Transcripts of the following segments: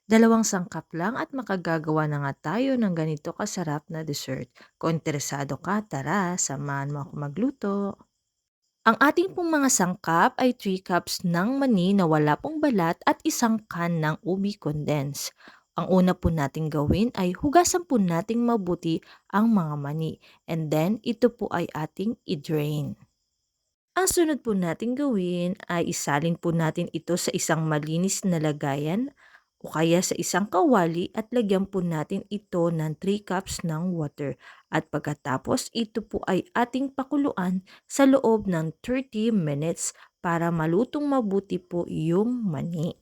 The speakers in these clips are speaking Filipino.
Dalawang sangkap lang at makagagawa na nga tayo ng ganito kasarap na dessert. Kung interesado ka, tara, samahan mo ako magluto. Ang ating pong mga sangkap ay 3 cups ng mani na wala pong balat at isang can ng ubi condense. Ang una po nating gawin ay hugasan po nating mabuti ang mga mani, and then ito po ay ating i-drain. Ang sunod po nating gawin ay isalin po natin ito sa isang malinis na lagayan o kaya sa isang kawali at lagyan po natin ito ng 3 cups ng water. At pagkatapos ito po ay ating pakuluan sa loob ng 30 minutes para malutong mabuti po yung mani.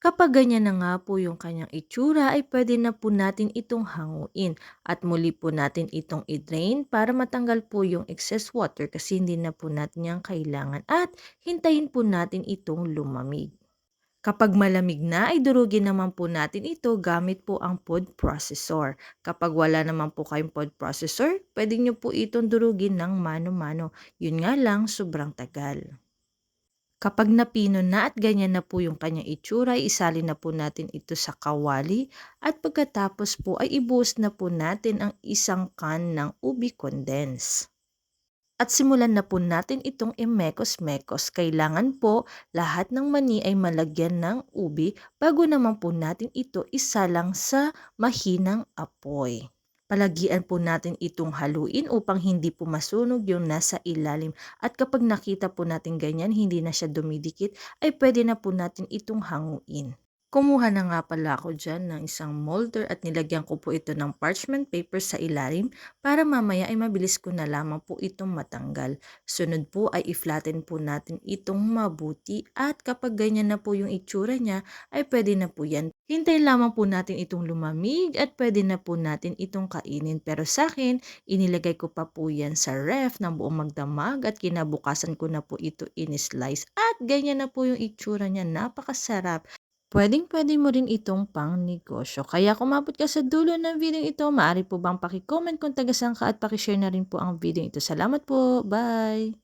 Kapag ganyan na nga po yung kanyang itsura ay pwede na po natin itong hanguin at muli po natin itong i-drain para matanggal po yung excess water kasi hindi na po natin yan kailangan at hintayin po natin itong lumamig. Kapag malamig na ay durugin naman po natin ito gamit po ang food processor. Kapag wala naman po kayong food processor, pwede nyo po itong durugin ng mano-mano. Yun nga lang, sobrang tagal. Kapag napino na at ganyan na po yung kanyang itsura, isalin na po natin ito sa kawali at pagkatapos po ay ibuhos na po natin ang isang can ng ubi condense. At simulan na po natin itong imekos-mekos. Kailangan po lahat ng mani ay malagyan ng ubi bago naman po natin ito isalang sa mahinang apoy. Palagian po natin itong haluin upang hindi po masunog yung nasa ilalim. At kapag nakita po natin ganyan, hindi na siya dumidikit, ay pwede na po natin itong hanguin. Kumuha na nga pala ako dyan ng isang molder at nilagyan ko po ito ng parchment paper sa ilalim para mamaya ay mabilis ko na lamang po itong matanggal. Sunod po ay i-flatten po natin itong mabuti at kapag ganyan na po yung itsura niya ay pwede na po yan. Hintayin lamang po natin itong lumamig at pwede na po natin itong kainin. Pero sa akin, inilagay ko pa po yan sa ref ng buong magdamag at kinabukasan ko na po ito in-slice. At ganyan na po yung itsura niya, napakasarap. Puwedeng-puwede mo rin itong pangnegosyo. Kaya kung umabot ka sa dulo ng video ito, maaari po bang paki-comment kung taga-saan ka at paki-share na rin po ang video ito. Salamat po. Bye.